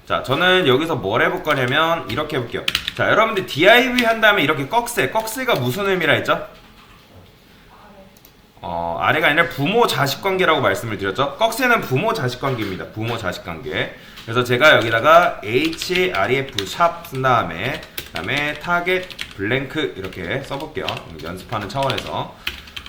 자, 저는 여기서 뭘 해볼 거냐면 이렇게 해볼게요. 자, 여러분들 div 한 다음에 이렇게 꺽쇠가 무슨 의미라 했죠? 아래가 아니라 부모 자식 관계라고 말씀을 드렸죠. 꺽쇠는 부모 자식 관계입니다. 부모 자식 관계. 그래서 제가 여기다가 href 샵 쓴 다음에 타겟 블랭크 이렇게 써볼게요. 연습하는 차원에서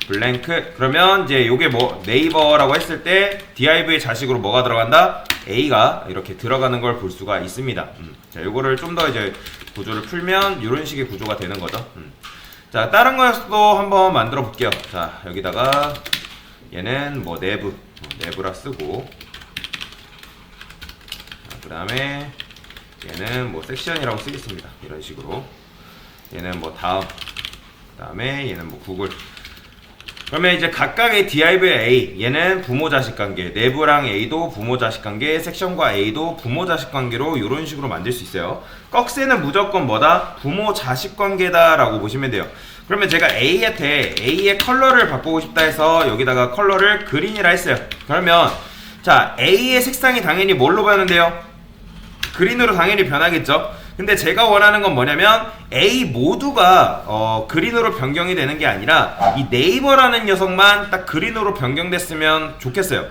블랭크. 그러면 이제 요게 뭐 네이버라고 했을 때 div의 자식으로 뭐가 들어간다? a가 이렇게 들어가는 걸 볼 수가 있습니다. 자, 요거를 좀 더 이제 구조를 풀면 이런 식의 구조가 되는 거죠. 자, 다른 거에서도 한번 만들어 볼게요. 자, 여기다가 얘는 뭐 내부라 쓰고, 그 다음에 얘는 뭐 섹션이라고 쓰겠습니다. 이런 식으로. 얘는 뭐 다음, 그 다음에 얘는 뭐 구글. 그러면 이제 각각의 div의 A, 얘는 부모-자식 관계, 내부랑 A도 부모-자식 관계, 섹션과 A도 부모-자식 관계로 이런 식으로 만들 수 있어요. 꺽쇠는 무조건 뭐다? 부모-자식 관계다라고 보시면 돼요. 그러면 제가 A의 컬러를 바꾸고 싶다 해서 여기다가 컬러를 그린이라 했어요. 그러면 자, A의 색상이 당연히 뭘로 변한대요? 그린으로 당연히 변하겠죠. 근데 제가 원하는 건 뭐냐면 A 모두가 그린으로 변경이 되는 게 아니라 이 네이버라는 녀석만 딱 그린으로 변경됐으면 좋겠어요.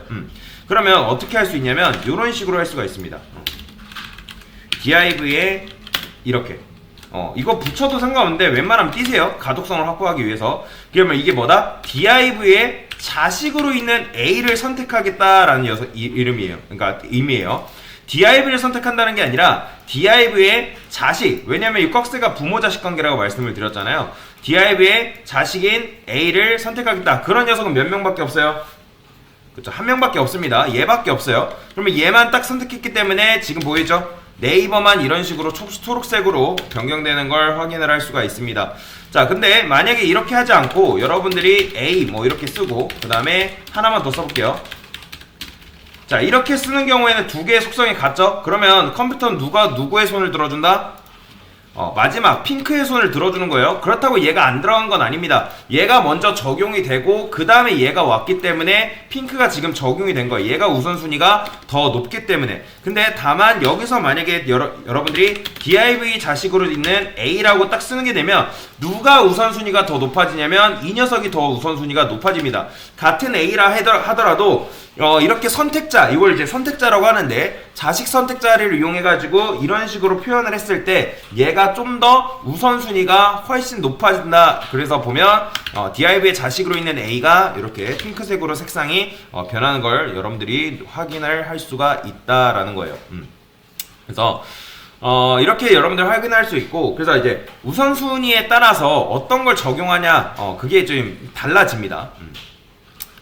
그러면 어떻게 할 수 있냐면 이런 식으로 할 수가 있습니다. div에 이렇게 이거 붙여도 상관없는데 웬만하면 띄세요. 가독성을 확보하기 위해서. 그러면 이게 뭐다? div의 자식으로 있는 A를 선택하겠다라는 이름이에요. 그러니까 의미예요. div를 선택한다는 게 아니라 div의 자식, 왜냐면 이 꺽쇠가 부모-자식 관계라고 말씀을 드렸잖아요. div의 자식인 A를 선택하겠다. 그런 녀석은 몇 명밖에 없어요? 그렇죠, 한 명밖에 없습니다. 얘밖에 없어요. 그러면 얘만 딱 선택했기 때문에 지금 보이죠? 네이버만 이런 식으로 초록색으로 변경되는 걸 확인을 할 수가 있습니다. 자, 근데 만약에 이렇게 하지 않고 여러분들이 A 뭐 이렇게 쓰고 그 다음에 하나만 더 써볼게요. 자, 이렇게 쓰는 경우에는 두 개의 속성이 같죠? 그러면 컴퓨터는 누가 누구의 손을 들어준다? 마지막 핑크의 손을 들어주는 거예요. 그렇다고 얘가 안 들어간 건 아닙니다. 얘가 먼저 적용이 되고 그 다음에 얘가 왔기 때문에 핑크가 지금 적용이 된 거예요. 얘가 우선순위가 더 높기 때문에. 근데 다만 여기서 만약에 여러분들이 div 자식으로 있는 A라고 딱 쓰는 게 되면 누가 우선순위가 더 높아지냐면 이 녀석이 더 우선순위가 높아집니다. 같은 A라 하더라도 이렇게 선택자, 이걸 이제 선택자라고 하는데 자식 선택자를 이용해가지고 이런 식으로 표현을 했을 때 얘가 좀 더 우선순위가 훨씬 높아진다. 그래서 보면 div의 자식으로 있는 A가 이렇게 핑크색으로 색상이 변하는 걸 여러분들이 확인을 할 수가 있다라는 거예요. 그래서 이렇게 여러분들 확인할 수 있고, 그래서 이제 우선순위에 따라서 어떤 걸 적용하냐 그게 좀 달라집니다.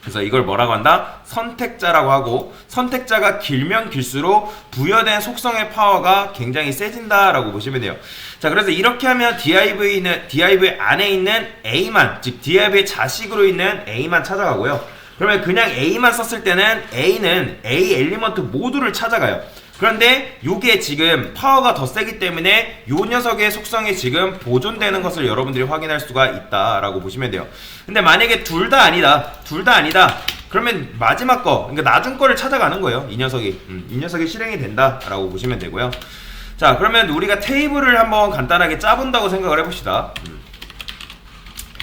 그래서 이걸 뭐라고 한다? 선택자라고 하고, 선택자가 길면 길수록 부여된 속성의 파워가 굉장히 세진다라고 보시면 돼요. 자, 그래서 이렇게 하면 div 안에 있는 A만, 즉 div의 자식으로 있는 A만 찾아가고요. 그러면 그냥 A만 썼을 때는 A는 A 엘리먼트 모두를 찾아가요. 그런데 요게 지금 파워가 더 세기 때문에 요 녀석의 속성이 지금 보존되는 것을 여러분들이 확인할 수가 있다라고 보시면 돼요. 근데 만약에 둘 다 아니다 그러면 마지막 거, 그러니까 나중 거를 찾아가는 거예요. 이 녀석이 실행이 된다라고 보시면 되고요. 자, 그러면 우리가 테이블을 한번 간단하게 짜본다고 생각을 해봅시다.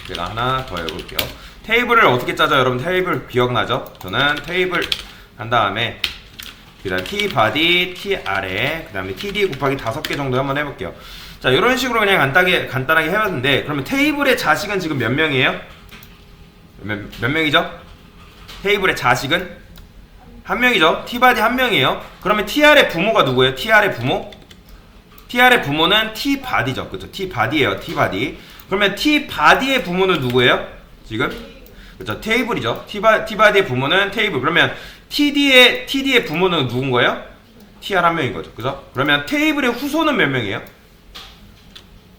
제가 하나 더 해볼게요. 테이블을 어떻게 짜죠? 여러분 테이블 기억나죠? 저는 테이블 한 다음에 그 다음 tbody, tare, 그 다음에 td 곱하기 5개 정도 한번 해볼게요. 자, 이런 식으로 그냥 간단하게 해봤는데, 그러면 테이블의 자식은 지금 몇 명이에요? 몇 명이죠? 테이블의 자식은 한 명이죠. tbody 한 명이에요. 그러면 tr의 부모가 누구예요? tr의 부모? tr의 부모는 tbody죠. 그렇죠? tbody예요. tbody. 그러면 tbody의 부모는 누구예요? 지금? 그렇죠? 테이블이죠. tbody의 부모는 테이블. 그러면 TD의 부모는 누군 거예요? TR 한 명인 거죠. 그죠? 그러면 테이블의 후손은 몇 명이에요?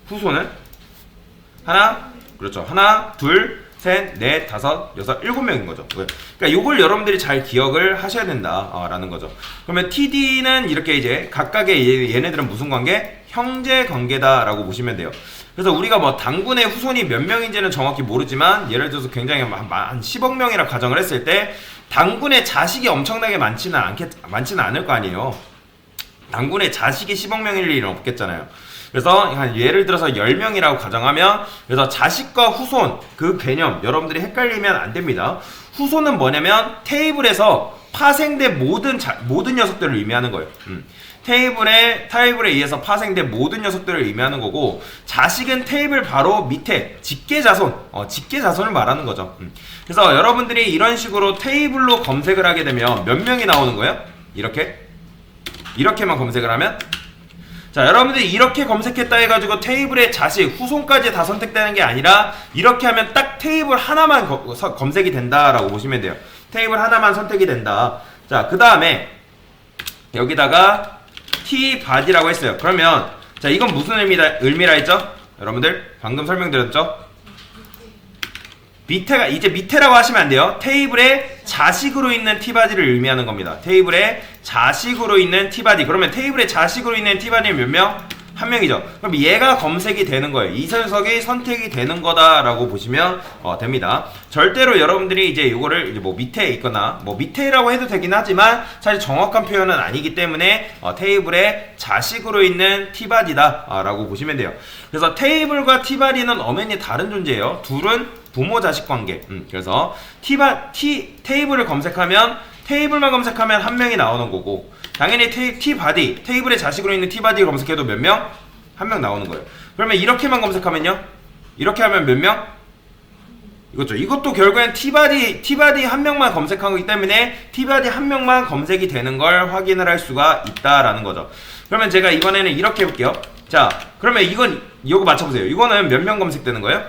후손은? 그렇죠. 하나, 둘, 셋, 넷, 다섯, 여섯, 7명인 거죠. 그러니까 요걸 여러분들이 잘 기억을 하셔야 된다라는 거죠. 그러면 TD는 이렇게 이제 각각의 얘네들은 무슨 관계? 형제 관계다라고 보시면 돼요. 그래서 우리가 뭐 당군의 후손이 몇 명인지는 정확히 모르지만, 예를 들어서 굉장히 한 10억 명이라 가정을 했을 때 당군의 자식이 엄청나게 많지는 않을 거 아니에요. 당군의 자식이 10억 명일 일은 없겠잖아요. 그래서 한 예를 들어서 10명이라고 가정하면, 그래서 자식과 후손 그 개념 여러분들이 헷갈리면 안 됩니다. 후손은 뭐냐면 테이블에서 파생된 모든 녀석들을 의미하는 거예요. 테이블에 의해서 파생된 모든 녀석들을 의미하는 거고, 자식은 테이블 바로 밑에 직계자손을 말하는 거죠. 그래서 여러분들이 이런 식으로 테이블로 검색을 하게 되면 몇 명이 나오는 거예요? 이렇게만 검색을 하면, 자, 여러분들이 이렇게 검색했다 해가지고 테이블의 자식, 후손까지 다 선택되는 게 아니라 이렇게 하면 딱 테이블 하나만 검색이 된다라고 보시면 돼요. 테이블 하나만 선택이 된다. 자, 그 다음에 여기다가 tbody라고 했어요. 그러면 자, 이건 무슨 의미라 했죠? 여러분들 방금 설명드렸죠? 밑에라고 하시면 안 돼요. 테이블에 자식으로 있는 tbody를 의미하는 겁니다. 테이블에 자식으로 있는 tbody. 그러면 테이블에 자식으로 있는 tbody는 몇 명? 한 명이죠. 그럼 얘가 검색이 되는 거예요. 이 녀석이 선택이 되는 거다라고 보시면 됩니다. 절대로 여러분들이 이제 이거를 이제 뭐 밑에 있거나 뭐 밑에라고 해도 되긴 하지만 사실 정확한 표현은 아니기 때문에 테이블에 자식으로 있는 tbody다라고 보시면 돼요. 그래서 테이블과 tbody는 엄연히 다른 존재예요. 둘은 부모 자식 관계. 그래서 테이블을 검색하면 테이블만 검색하면 한 명이 나오는 거고, 당연히 tbody, 테이블의 자식으로 있는 tbody 검색해도 몇 명? 한 명 나오는 거예요. 그러면 이렇게만 검색하면요? 이렇게 하면 몇 명? 이거죠. 이것도 결국엔 tbody 한 명만 검색한 거기 때문에 tbody 한 명만 검색이 되는 걸 확인을 할 수가 있다라는 거죠. 그러면 제가 이번에는 이렇게 해볼게요. 자, 그러면 이거 맞춰보세요. 이거는 몇 명 검색되는 거예요?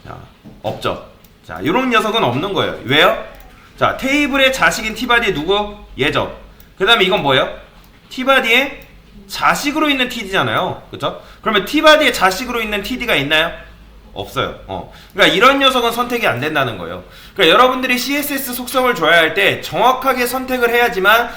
자, 없죠. 자, 요런 녀석은 없는 거예요. 왜요? 자, 테이블의 자식인 tbody의 누구? 얘죠. 그 다음에 이건 뭐예요? tbody의 자식으로 있는 td잖아요. 그쵸? 그러면 tbody의 자식으로 있는 td가 있나요? 없어요. 그러니까 이런 녀석은 선택이 안 된다는 거예요. 그러니까 여러분들이 CSS 속성을 줘야 할 때 정확하게 선택을 해야지만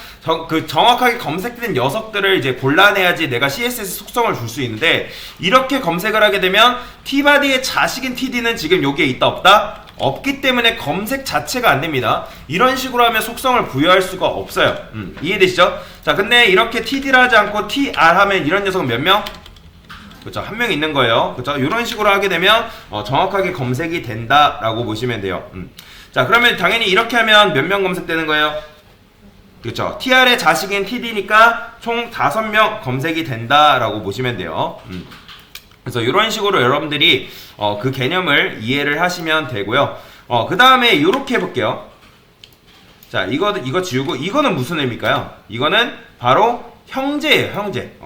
정확하게 검색된 녀석들을 이제 골라내야지 내가 CSS 속성을 줄 수 있는데, 이렇게 검색을 하게 되면 tbody의 자식인 td는 지금 여기에 있다 없다? 없기 때문에 검색 자체가 안 됩니다. 이런 식으로 하면 속성을 부여할 수가 없어요. 이해되시죠? 자, 근데 이렇게 td를 하지 않고 tr 하면 이런 녀석은 몇 명? 그쵸, 한 명 있는 거예요. 그쵸? 이런 식으로 하게 되면 정확하게 검색이 된다라고 보시면 돼요. 자, 그러면 당연히 이렇게 하면 몇 명 검색되는 거예요? 그쵸? tr의 자식인 td니까 총 5명 검색이 된다라고 보시면 돼요. 그래서 이런 식으로 여러분들이 그 개념을 이해를 하시면 되고요. 그 다음에 이렇게 해볼게요. 자, 이거 지우고, 이거는 무슨 의미일까요? 이거는 바로 형제예요, 형제.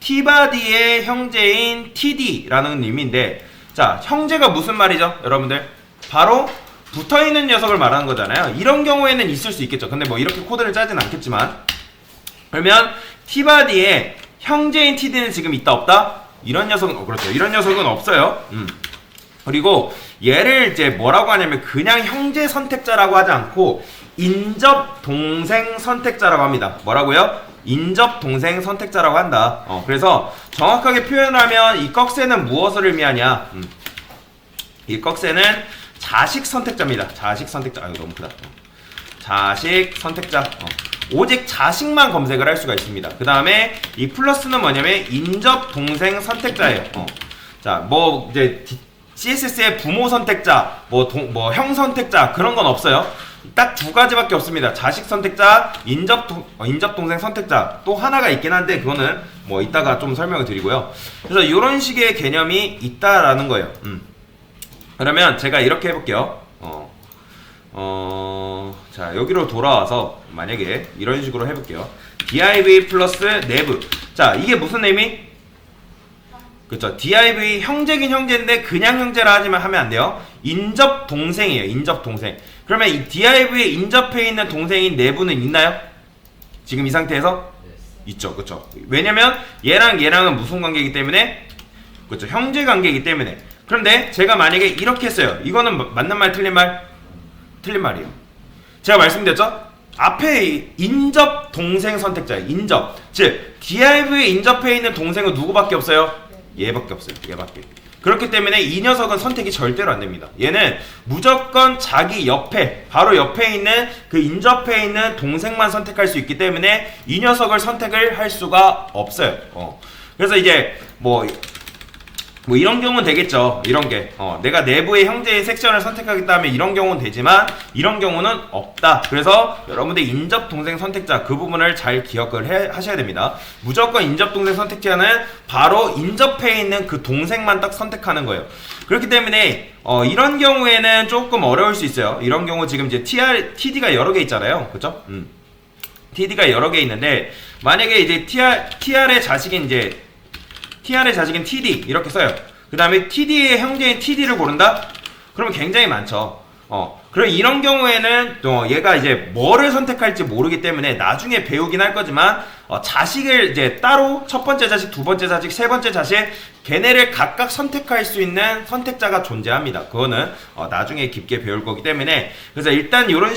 tbody의 형제인 td라는 의미인데, 자, 형제가 무슨 말이죠, 여러분들? 바로 붙어있는 녀석을 말하는 거잖아요. 이런 경우에는 있을 수 있겠죠. 근데 뭐 이렇게 코드를 짜진 않겠지만, 그러면 tbody의 형제인 td는 지금 있다 없다? 이런 녀석은 그렇죠. 이런 녀석은 없어요. 그리고 얘를 이제 뭐라고 하냐면 그냥 형제 선택자라고 하지 않고 인접 동생 선택자라고 합니다. 뭐라고요? 인접 동생 선택자라고 한다. 그래서 정확하게 표현하면 이 꺽쇠는 무엇을 의미하냐? 이 꺽쇠는 자식 선택자입니다. 자식 선택자. 아유, 너무 크다. 자식 선택자. 오직 자식만 검색을 할 수가 있습니다. 그 다음에 이 플러스는 뭐냐면 인접 동생 선택자예요. 자, 뭐 이제 CSS의 부모 선택자, 뭐 형 선택자 그런 건 없어요. 딱 두 가지밖에 없습니다. 자식 선택자, 인접 동생 선택자. 또 하나가 있긴 한데 그거는 뭐 이따가 좀 설명을 드리고요. 그래서 이런 식의 개념이 있다라는 거예요. 그러면 제가 이렇게 해볼게요. 자, 여기로 돌아와서 만약에 이런 식으로 해볼게요. div 플러스 nev. 자, 이게 무슨 의미? 그쵸, div 형제긴 형제인데 그냥 형제라 하면 안 돼요. 인접 동생이에요. 인접 동생. 그러면 이 div에 인접해 있는 동생인 nev는 있나요? 지금 이 상태에서? 있죠. 그쵸. 왜냐면 얘랑은 무슨 관계이기 때문에? 그쵸, 형제 관계이기 때문에. 그런데 제가 만약에 이렇게 했어요. 이거는 맞는 말 틀린 말? 틀린 말이에요. 제가 말씀드렸죠? 앞에 인접 동생 선택자예요. 인접. 즉 div에 인접해 있는 동생은 누구밖에 없어요? 얘밖에 없어요. 얘밖에. 그렇기 때문에 이 녀석은 선택이 절대로 안 됩니다. 얘는 무조건 자기 옆에, 바로 옆에 있는 그 인접해 있는 동생만 선택할 수 있기 때문에 이 녀석을 선택을 할 수가 없어요. 그래서 이제 뭐 이런 경우는 되겠죠. 이런 게 내가 내부의 형제의 섹션을 선택하겠다 하면 이런 경우는 되지만 이런 경우는 없다. 그래서 여러분들 인접 동생 선택자 그 부분을 잘 기억을 하셔야 됩니다. 무조건 인접 동생 선택자는 바로 인접해 있는 그 동생만 딱 선택하는 거예요. 그렇기 때문에 이런 경우에는 조금 어려울 수 있어요. 이런 경우 지금 이제 TD가 여러 개 있잖아요. 그렇죠? TD가 여러 개 있는데 만약에 이제 TR의 자식인 TD 이렇게 써요. 그 다음에 TD의 형제인 TD를 고른다? 그러면 굉장히 많죠. 그럼 이런 경우에는 또 얘가 이제 뭐를 선택할지 모르기 때문에 나중에 배우긴 할 거지만 자식을 이제 따로 첫 번째 자식, 두 번째 자식, 세 번째 자식 걔네를 각각 선택할 수 있는 선택자가 존재합니다. 그거는 나중에 깊게 배울 거기 때문에 그래서 일단 요런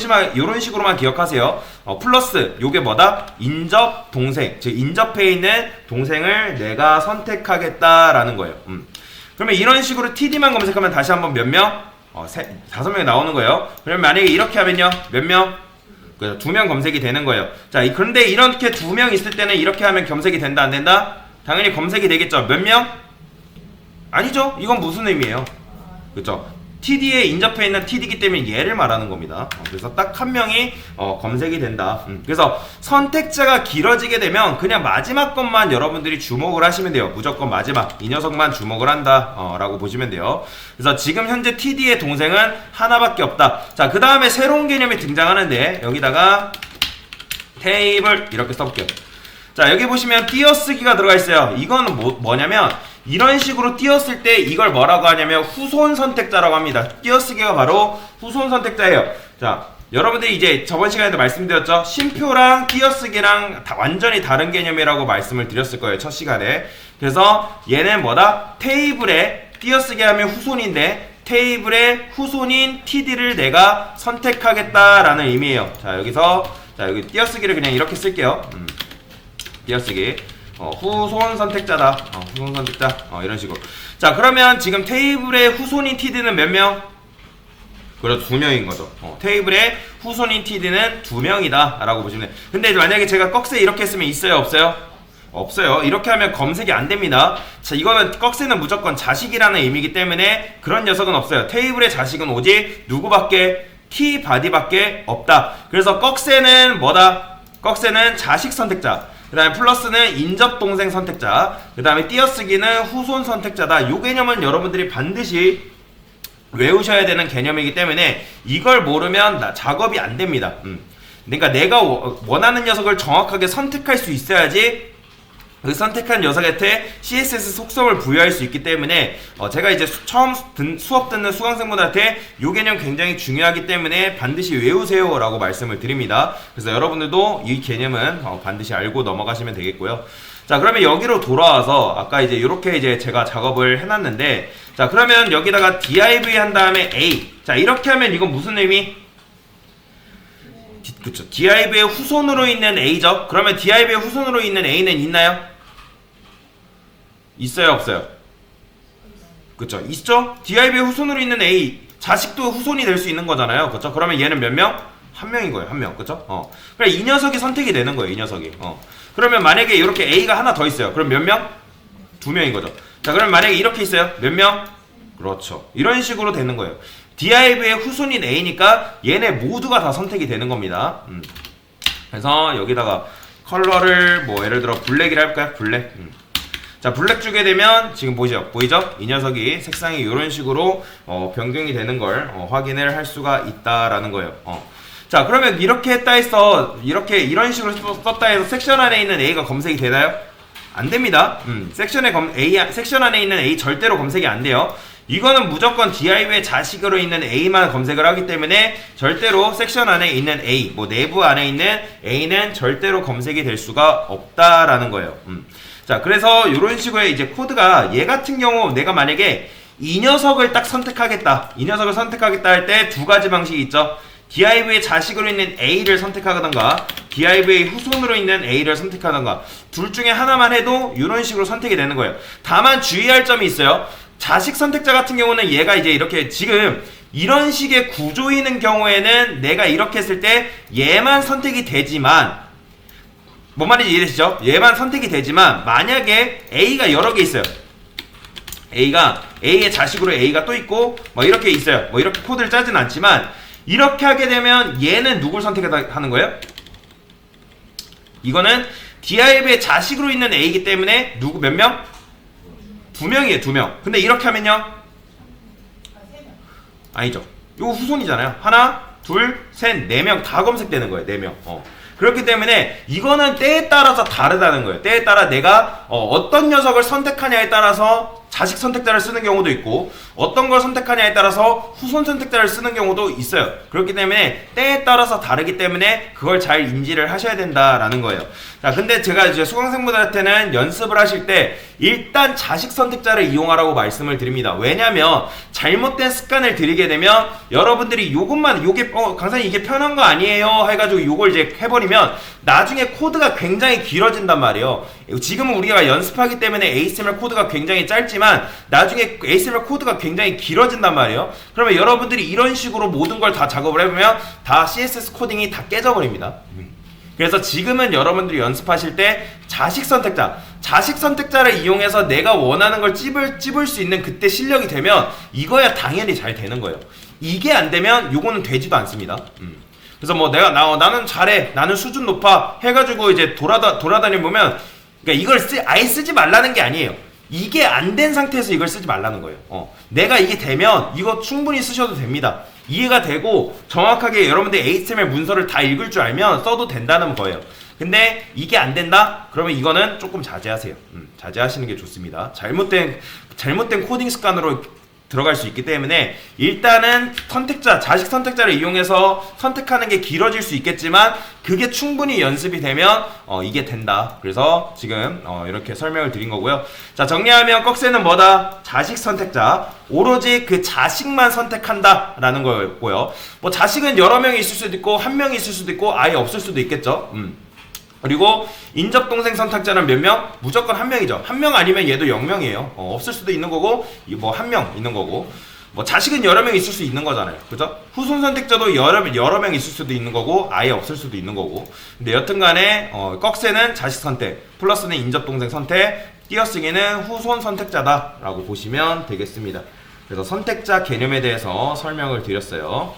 식으로만 기억하세요. 플러스 요게 뭐다? 인접 동생, 즉 인접해 있는 동생을 내가 선택하겠다라는 거예요. 그러면 이런 식으로 TD만 검색하면 다시 한번 몇 명? 5명이 나오는 거예요. 그러면 만약에 이렇게 하면요 몇 명? 2명 검색이 되는 거예요. 자, 그런데 이렇게 2명 있을 때는 이렇게 하면 검색이 된다 안 된다? 당연히 검색이 되겠죠. 몇 명? 아니죠. 이건 무슨 의미예요? 그렇죠? TD에 인접해 있는 TD이기 때문에 얘를 말하는 겁니다. 그래서 딱 한 명이 검색이 된다. 그래서 선택자가 길어지게 되면 그냥 마지막 것만 여러분들이 주목을 하시면 돼요. 무조건 마지막 이 녀석만 주목을 한다 라고 보시면 돼요. 그래서 지금 현재 TD의 동생은 하나밖에 없다. 자, 그 다음에 새로운 개념이 등장하는데 여기다가 테이블 이렇게 써볼게요. 자, 여기 보시면 띄어쓰기가 들어가 있어요. 이거는 뭐냐면 이런 식으로 띄었을 때 이걸 뭐라고 하냐면 후손 선택자라고 합니다. 띄어쓰기가 바로 후손 선택자예요. 자, 여러분들이 이제 저번 시간에도 말씀드렸죠. 쉼표랑 띄어쓰기랑 완전히 다른 개념이라고 말씀을 드렸을 거예요. 첫 시간에. 그래서 얘는 뭐다? 테이블에 띄어쓰기 하면 후손인데 테이블의 후손인 TD를 내가 선택하겠다라는 의미예요. 자, 여기 띄어쓰기를 그냥 이렇게 쓸게요. 띄어쓰기. 후손 선택자다. 후손 선택자. 이런 식으로. 자, 그러면 지금 테이블의 후손인 TD는 몇 명? 그렇죠. 2명인 거죠. 테이블의 후손인 TD는 2명이다. 라고 보시면 돼요. 근데 만약에 제가 꺽쇠 이렇게 했으면 있어요? 없어요? 없어요. 이렇게 하면 검색이 안 됩니다. 자, 이거는 꺽쇠는 무조건 자식이라는 의미이기 때문에 그런 녀석은 없어요. 테이블의 자식은 오직 누구밖에? T바디밖에 없다. 그래서 꺽쇠는 뭐다? 꺽쇠는 자식 선택자. 그 다음에 플러스는 인접동생 선택자, 그 다음에 띄어쓰기는 후손 선택자다. 이 개념은 여러분들이 반드시 외우셔야 되는 개념이기 때문에 이걸 모르면 작업이 안 됩니다. 그러니까 내가 원하는 녀석을 정확하게 선택할 수 있어야지 그 선택한 녀석한테 CSS 속성을 부여할 수 있기 때문에 제가 이제 처음 수업 듣는 수강생분들한테 이 개념 굉장히 중요하기 때문에 반드시 외우세요 라고 말씀을 드립니다. 그래서 여러분들도 이 개념은 반드시 알고 넘어가시면 되겠고요. 자, 그러면 여기로 돌아와서 아까 이제 이렇게 이제 제가 작업을 해놨는데, 자, 그러면 여기다가 div 한 다음에 a. 자, 이렇게 하면 이건 무슨 의미? 그쵸. div의 후손으로 있는 a죠. 그러면 div의 후손으로 있는 a는 있나요? 있어요, 없어요? 그쵸. 있죠? div의 후손으로 있는 a. 자식도 후손이 될 수 있는 거잖아요. 그쵸? 그러면 얘는 몇 명? 한 명인 거예요. 한 명. 그쵸? 그래, 이 녀석이 선택이 되는 거예요. 이 녀석이. 그러면 만약에 이렇게 a가 하나 더 있어요. 그럼 몇 명? 2명인 거죠. 자, 그럼 만약에 이렇게 있어요. 몇 명? 그렇죠. 이런 식으로 되는 거예요. div의 후손인 a니까 얘네 모두가 다 선택이 되는 겁니다. 그래서 여기다가 컬러를 뭐 예를 들어 블랙이라 할까요? 블랙. 자, 블랙 주게 되면 지금 보이죠? 이 녀석이 색상이 이런 식으로 변경이 되는 걸 확인을 할 수가 있다라는 거예요. 자, 그러면 이렇게 했다 해서 이런 식으로 썼다 해서 섹션 안에 있는 A가 검색이 되나요? 안 됩니다. 섹션 안에 있는 A 절대로 검색이 안 돼요. 이거는 무조건 div의 자식으로 있는 A만 검색을 하기 때문에 절대로 섹션 안에 있는 A, 뭐 내부 안에 있는 A는 절대로 검색이 될 수가 없다라는 거예요. 자, 그래서 이런 식의 이제 코드가 얘 같은 경우 내가 만약에 이 녀석을 딱 선택하겠다. 이 녀석을 선택하겠다 할 때 두 가지 방식이 있죠. div의 자식으로 있는 A를 선택하던가 div의 후손으로 있는 A를 선택하던가 둘 중에 하나만 해도 이런 식으로 선택이 되는 거예요. 다만 주의할 점이 있어요. 자식 선택자 같은 경우는 얘가 이제 이렇게 지금 이런 식의 구조이는 경우에는 내가 이렇게 했을 때 얘만 선택이 되지만, 뭔 말인지 이해되시죠? 얘만 선택이 되지만 만약에 A가 여러 개 있어요. A의 자식으로 A가 또 있고 뭐 이렇게 있어요. 뭐 이렇게 코드를 짜진 않지만 이렇게 하게 되면 얘는 누굴 선택하는 거예요? 이거는 div의 자식으로 있는 A이기 때문에 누구 몇 명? 2명이에요. 2명. 근데 이렇게 하면요? 아니죠. 이거 후손이잖아요. 하나, 둘, 셋, 4명 다 검색되는 거예요. 4명. 그렇기 때문에 이거는 때에 따라서 다르다는 거예요. 때에 따라 내가 어떤 녀석을 선택하냐에 따라서 자식 선택자를 쓰는 경우도 있고 어떤 걸 선택하냐에 따라서 후손 선택자를 쓰는 경우도 있어요. 그렇기 때문에 때에 따라서 다르기 때문에 그걸 잘 인지를 하셔야 된다라는 거예요. 자, 근데 제가 이제 수강생분들한테는 연습을 하실 때 일단 자식 선택자를 이용하라고 말씀을 드립니다. 왜냐면 잘못된 습관을 들이게 되면 여러분들이 요게 강사님 이게 편한 거 아니에요 해가지고 요걸 이제 해버리면 나중에 코드가 굉장히 길어진단 말이에요. 지금은 우리가 연습하기 때문에 HTML 코드가 굉장히 짧지만 나중에 HTML 코드가 굉장히 길어진단 말이에요. 그러면 여러분들이 이런 식으로 모든 걸 다 작업을 해보면 다 CSS 코딩이 다 깨져버립니다. 그래서 지금은 여러분들이 연습하실 때 자식 선택자를 이용해서 내가 원하는 걸 찝을 수 있는 그때 실력이 되면 이거야 당연히 잘 되는 거예요. 이게 안 되면 요거는 되지도 않습니다. 그래서 뭐 나는 잘해, 나는 수준 높아 해가지고 이제 돌아다니 보면, 그러니까 이걸 아예 쓰지 말라는 게 아니에요. 이게 안 된 상태에서 이걸 쓰지 말라는 거예요. 내가 이게 되면 이거 충분히 쓰셔도 됩니다. 이해가 되고 정확하게 여러분들 HTML 문서를 다 읽을 줄 알면 써도 된다는 거예요. 근데 이게 안 된다? 그러면 이거는 조금 자제하세요. 자제하시는 게 좋습니다. 잘못된 코딩 습관으로 들어갈 수 있기 때문에 일단은 자식 선택자를 이용해서 선택하는 게 길어질 수 있겠지만 그게 충분히 연습이 되면 이게 된다. 그래서 지금 이렇게 설명을 드린 거고요. 자, 정리하면 꺽쇠는 뭐다? 자식 선택자, 오로지 그 자식만 선택한다 라는 거였고요. 뭐 자식은 여러 명이 있을 수도 있고 한 명이 있을 수도 있고 아예 없을 수도 있겠죠. 그리고 인접동생 선택자는 몇 명? 무조건 한 명이죠. 한 명 아니면 얘도 0명이에요. 없을 수도 있는 거고 뭐 한 명 있는 거고, 뭐 자식은 여러 명 있을 수 있는 거잖아요. 그죠? 후손 선택자도 여러 명 있을 수도 있는 거고 아예 없을 수도 있는 거고. 근데 여튼간에 꺽쇠는 자식 선택, 플러스는 인접동생 선택, 띄어쓰기는 후손 선택자다 라고 보시면 되겠습니다. 그래서 선택자 개념에 대해서 설명을 드렸어요.